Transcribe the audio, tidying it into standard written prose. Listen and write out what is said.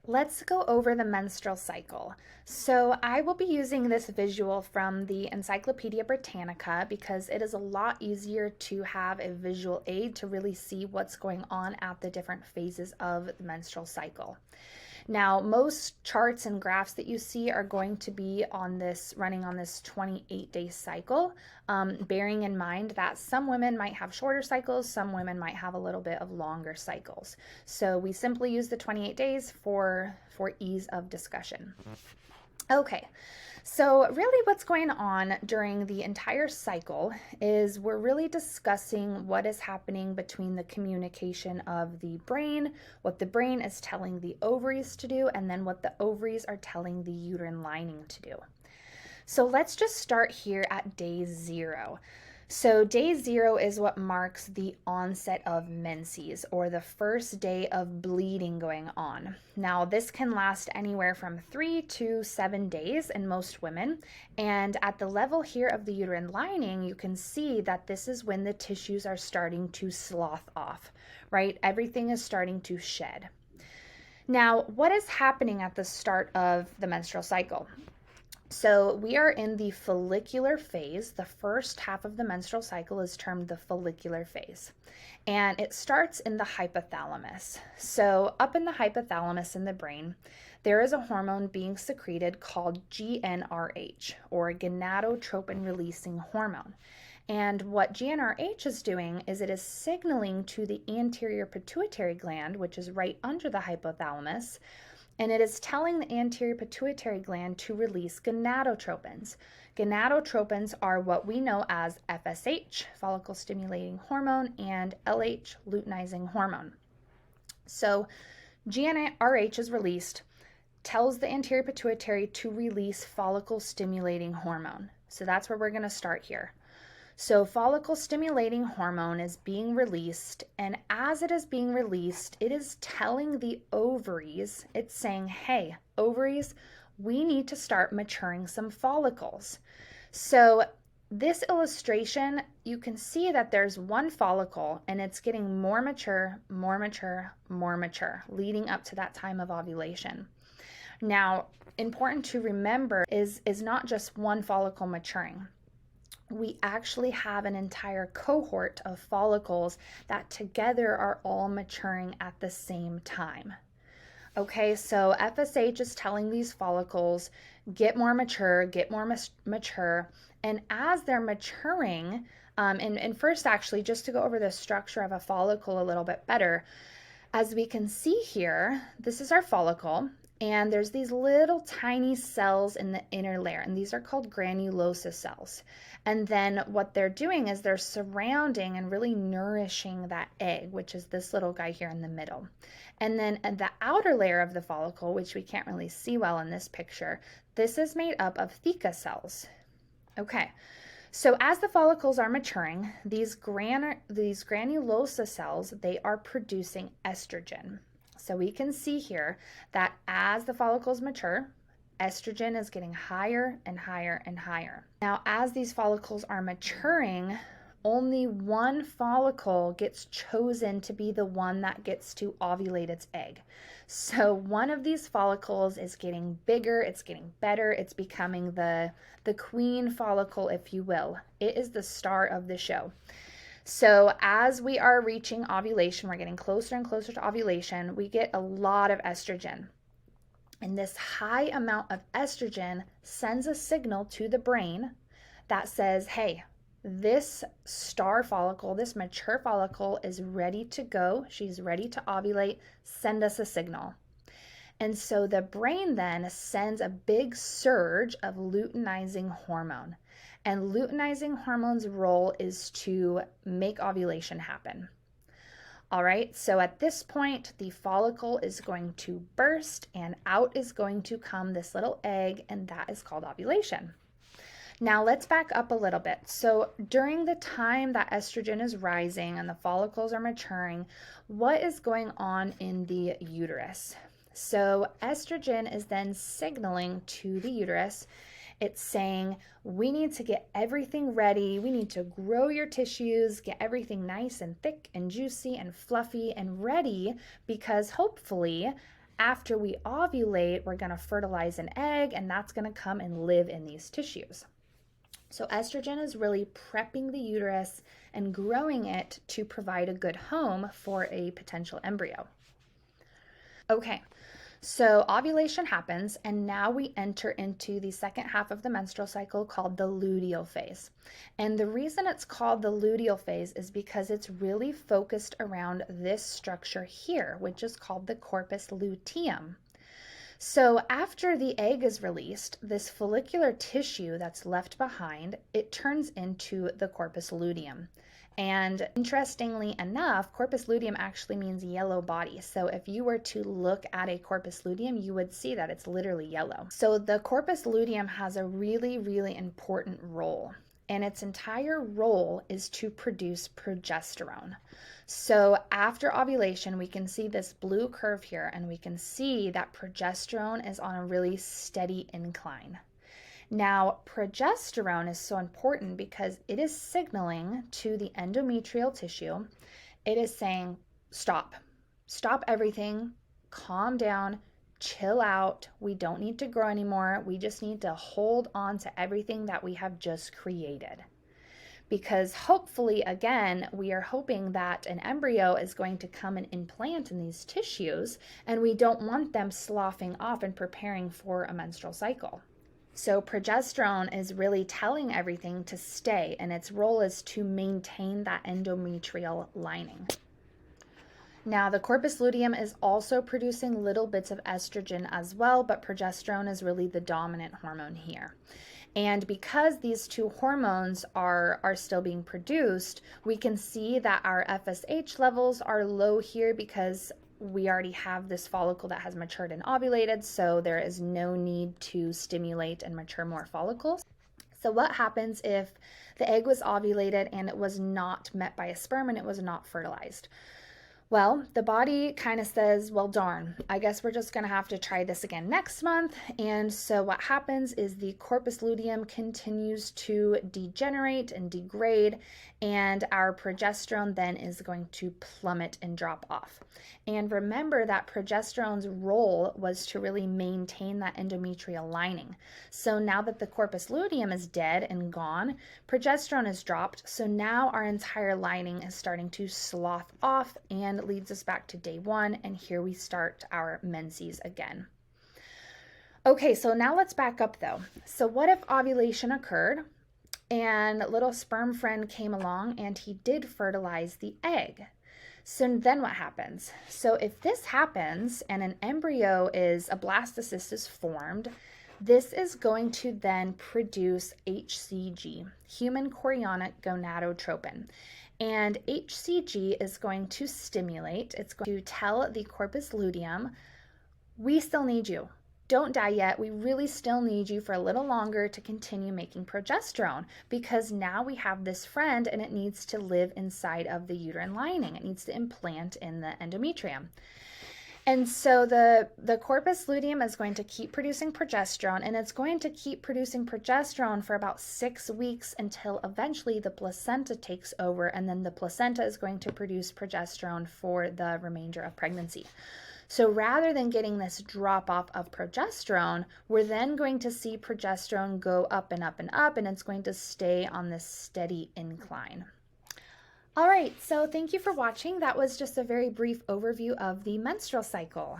Let's go over the menstrual cycle. So I will be using this visual from the Encyclopedia Britannica because it is a lot easier to have a visual aid to really see what's going on at the different phases of the menstrual cycle. Now, most charts and graphs that you see are going to be running on this 28-day cycle, bearing in mind that some women might have shorter cycles, some women might have a little bit of longer cycles. So we simply use the 28 days for ease of discussion. Okay, so really what's going on during the entire cycle is we're really discussing what is happening between the communication of the brain, what the brain is telling the ovaries to do, and then what the ovaries are telling the uterine lining to do. So let's just start here at day 0. So day 0 is what marks the onset of menses, or the first day of bleeding going on. Now this can last anywhere from 3 to 7 days in most women, and at the level here of the uterine lining you can see that this is when the tissues are starting to slough off, right? Everything is starting to shed. Now what is happening at the start of the menstrual cycle? So we are in the follicular phase. The first half of the menstrual cycle is termed the follicular phase, and it starts in the hypothalamus. So up in the hypothalamus in the brain, there is a hormone being secreted called GnRH, or gonadotropin releasing hormone. And what GnRH is doing is it is signaling to the anterior pituitary gland, which is right under the hypothalamus, and it is telling the anterior pituitary gland to release gonadotropins. Gonadotropins are what we know as FSH, follicle stimulating hormone, and LH, luteinizing hormone. So GnRH is released, tells the anterior pituitary to release follicle stimulating hormone. So that's where we're going to start here. So follicle stimulating hormone is being released, and as it is being released, it is telling the ovaries, it's saying, hey, ovaries, we need to start maturing some follicles. So this illustration, you can see that there's one follicle and it's getting more mature, more mature, more mature, leading up to that time of ovulation. Now, important to remember is not just one follicle maturing. We actually have an entire cohort of follicles that together are all maturing at the same time. Okay, so FSH is telling these follicles, get more mature, and as they're maturing, and first actually, just to go over the structure of a follicle a little bit better, as we can see here, this is our follicle, and there's these little tiny cells in the inner layer, and these are called granulosa cells. And then what they're doing is they're surrounding and really nourishing that egg, which is this little guy here in the middle. And then the outer layer of the follicle, which we can't really see well in this picture, this is made up of theca cells. Okay, so as the follicles are maturing, these granulosa cells, they are producing estrogen. So we can see here that as the follicles mature, estrogen is getting higher and higher and higher. Now, as these follicles are maturing, only one follicle gets chosen to be the one that gets to ovulate its egg. So one of these follicles is getting bigger, it's getting better, it's becoming the queen follicle, if you will. It is the star of the show. So as we are reaching ovulation, we're getting closer and closer to ovulation, we get a lot of estrogen. And this high amount of estrogen sends a signal to the brain that says, hey, this star follicle, this mature follicle is ready to go. She's ready to ovulate. Send us a signal. And so the brain then sends a big surge of luteinizing hormone. And luteinizing hormone's role is to make ovulation happen. All right, so at this point, the follicle is going to burst and out is going to come this little egg, and that is called ovulation. Now let's back up a little bit. So during the time that estrogen is rising and the follicles are maturing, what is going on in the uterus? So estrogen is then signaling to the uterus. It's saying, we need to get everything ready. We need to grow your tissues, get everything nice and thick and juicy and fluffy and ready, because hopefully After we ovulate, we're going to fertilize an egg, and that's going to come and live in these tissues. So estrogen is really prepping the uterus and growing it to provide a good home for a potential embryo. Okay, so ovulation happens, and now we enter into the second half of the menstrual cycle called the luteal phase. And the reason it's called the luteal phase is because it's really focused around this structure here, which is called the corpus luteum. So after the egg is released, this follicular tissue that's left behind, it turns into the corpus luteum. And interestingly enough, corpus luteum actually means yellow body. So if you were to look at a corpus luteum, you would see that it's literally yellow. So the corpus luteum has a really, really important role. And its entire role is to produce progesterone. So after ovulation, we can see this blue curve here, and we can see that progesterone is on a really steady incline. Now, progesterone is so important because it is signaling to the endometrial tissue. It is saying, stop everything, calm down, chill out. We don't need to grow anymore. We just need to hold on to everything that we have just created. Because hopefully, again, we are hoping that an embryo is going to come and implant in these tissues, and we don't want them sloughing off and preparing for a menstrual cycle. So progesterone is really telling everything to stay, and its role is to maintain that endometrial lining. Now, the corpus luteum is also producing little bits of estrogen as well, but progesterone is really the dominant hormone here. And because these two hormones are still being produced, we can see that our FSH levels are low here because we already have this follicle that has matured and ovulated, so there is no need to stimulate and mature more follicles. So what happens if the egg was ovulated and it was not met by a sperm and it was not fertilized? Well, the body kind of says, well, darn, I guess we're just going to have to try this again next month. And so what happens is the corpus luteum continues to degenerate and degrade, and our progesterone then is going to plummet and drop off. And remember that progesterone's role was to really maintain that endometrial lining. So now that the corpus luteum is dead and gone, progesterone is dropped. So now our entire lining is starting to slough off, and leads us back to day one, and here we start our menses again. Okay, so now let's back up though. So what if ovulation occurred and little sperm friend came along and he did fertilize the egg? So then what happens? So if this happens and an embryo is, a blastocyst is formed, this is going to then produce HCG, human chorionic gonadotropin. And HCG is going to stimulate, it's going to tell the corpus luteum, we still need you. Don't die yet. We really still need you for a little longer to continue making progesterone, because now we have this friend and it needs to live inside of the uterine lining. It needs to implant in the endometrium. And so the corpus luteum is going to keep producing progesterone, and it's going to keep producing progesterone for about 6 weeks until eventually the placenta takes over, and then the placenta is going to produce progesterone for the remainder of pregnancy. So rather than getting this drop off of progesterone, we're then going to see progesterone go up and up and up, and it's going to stay on this steady incline. All right, so thank you for watching. That was just a very brief overview of the menstrual cycle.